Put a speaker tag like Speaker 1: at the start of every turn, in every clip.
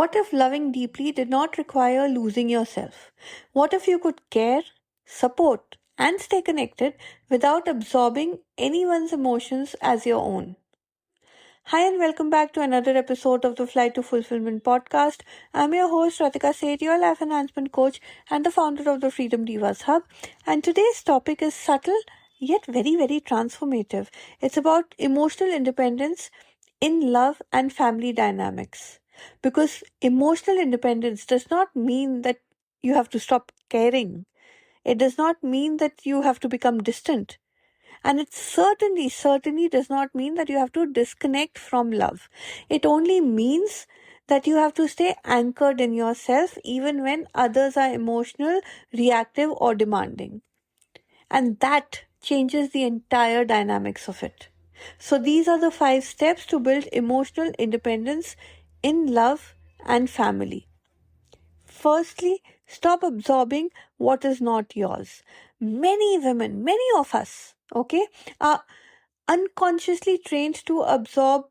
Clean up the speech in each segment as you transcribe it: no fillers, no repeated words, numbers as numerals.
Speaker 1: What if loving deeply did not require losing yourself? What if you could care, support, and stay connected without absorbing anyone's emotions as your own? Hi, and welcome back to another episode of the Flight to Fulfillment podcast. I'm your host, Ratika Seth, your life enhancement coach and the founder of the Freedom Divas Hub. And today's topic is subtle yet very, very transformative. It's about emotional independence in love and family dynamics. Because emotional independence does not mean that you have to stop caring. It does not mean that you have to become distant. And it certainly does not mean that you have to disconnect from love. It only means that you have to stay anchored in yourself even when others are emotional, reactive, or demanding. And that changes the entire dynamics of it. So, these are the 5 steps to build emotional independence in love and family. Firstly, stop absorbing what is not yours. Many women, many of us, okay, are unconsciously trained to absorb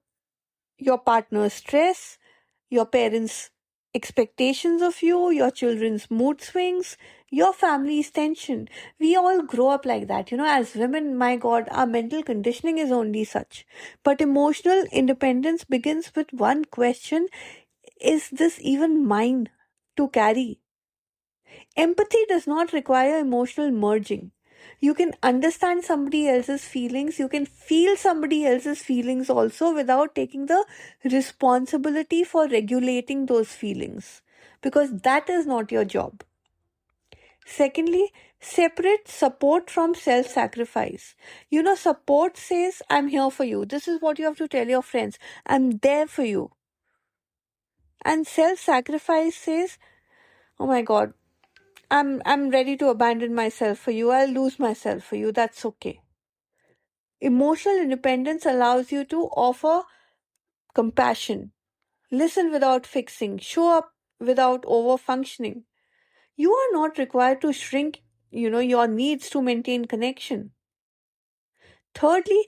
Speaker 1: your partner's stress, your parents' expectations of you, your children's mood swings, your family's tension. We all grow up like that. As women, my God, our mental conditioning is only such. But emotional independence begins with one question: is this even mine to carry? Empathy does not require emotional merging. You can understand somebody else's feelings, you can feel somebody else's feelings also without taking the responsibility for regulating those feelings, because that is not your job. Secondly, separate support from self sacrifice. Support says, I'm here for you. This is what you have to tell your friends. I'm there for you. And self sacrifice says, oh my God, I'm ready to abandon myself for you. I'll lose myself for you. That's okay. Emotional independence allows you to offer compassion, listen without fixing, show up without over functioning. You are not required to shrink, your needs to maintain connection. Thirdly,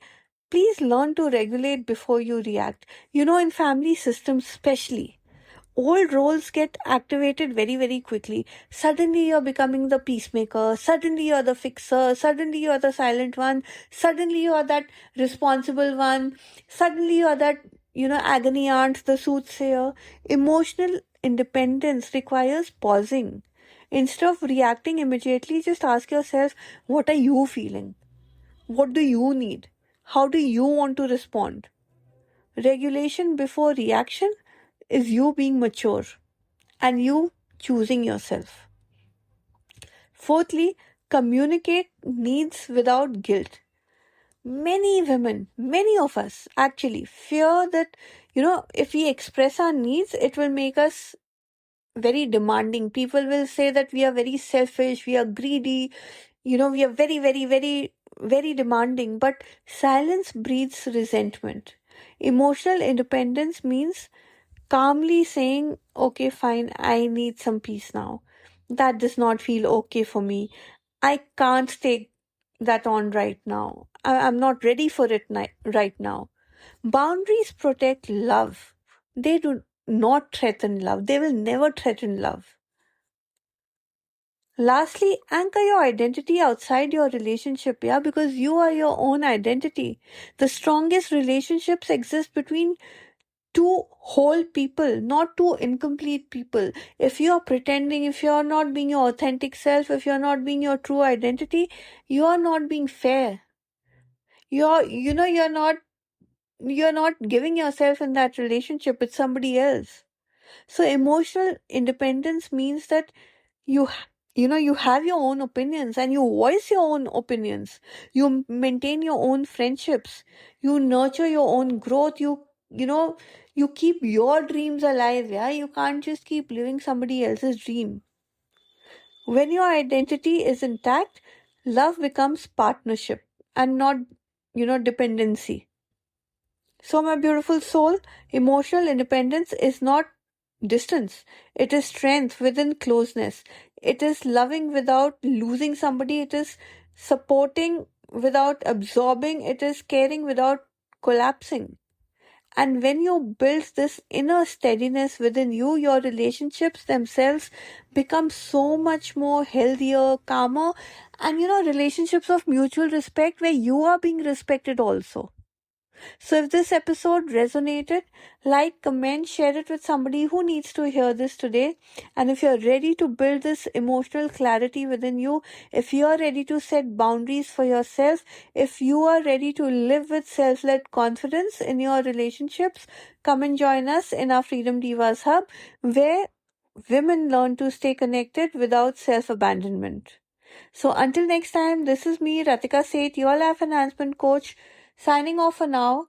Speaker 1: please learn to regulate before you react. In family systems especially, old roles get activated very, very quickly. Suddenly you're becoming the peacemaker, suddenly you're the fixer, suddenly you're the silent one, suddenly you're that responsible one, suddenly you're that, agony aunt, the soothsayer. Emotional independence requires pausing. Instead of reacting immediately, just ask yourself, what are you feeling? What do you need? How do you want to respond? Regulation before reaction is you being mature and you choosing yourself. Fourthly, communicate needs without guilt. Many women, many of us actually fear that, if we express our needs, it will make us very demanding. People will say that we are very selfish, we are greedy, we are very, very, very, very demanding. But silence breeds resentment. Emotional independence means calmly saying, okay, fine, I need some peace now. That does not feel okay for me. I can't take that on right now. I'm not ready for it right now. Boundaries protect love. They do not threaten love. They will never threaten love. Lastly, anchor your identity outside your relationship, yeah, because you are your own identity. The strongest relationships exist between two whole people, not two incomplete people. If you're pretending, if you're not being your authentic self, if you're not being your true identity, you are not being fair. You're not giving yourself in that relationship with somebody else. So emotional independence means that you you have your own opinions and you voice your own opinions. You maintain your own friendships. You nurture your own growth. You keep your dreams alive. Yeah, you can't just keep living somebody else's dream. When your identity is intact, love becomes partnership and not dependency. So, my beautiful soul, emotional independence is not distance. It is strength within closeness. It is loving without losing somebody. It is supporting without absorbing. It is caring without collapsing. And when you build this inner steadiness within you, your relationships themselves become so much more healthier, calmer, and relationships of mutual respect where you are being respected also. So if this episode resonated, like, comment, share it with somebody who needs to hear this today. And if you're ready to build this emotional clarity within you, if you're ready to set boundaries for yourself, if you are ready to live with self-led confidence in your relationships, come and join us in our Freedom Divas Hub, where women learn to stay connected without self-abandonment. So until next time, this is me, Ratika Seth, your life enhancement coach, signing off for now,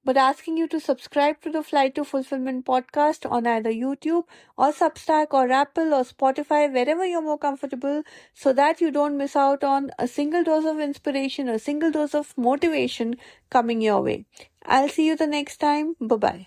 Speaker 1: but asking you to subscribe to the Flight to Fulfillment podcast on either YouTube or Substack or Apple or Spotify, wherever you're more comfortable, so that you don't miss out on a single dose of inspiration, a single dose of motivation coming your way. I'll see you the next time. Bye-bye.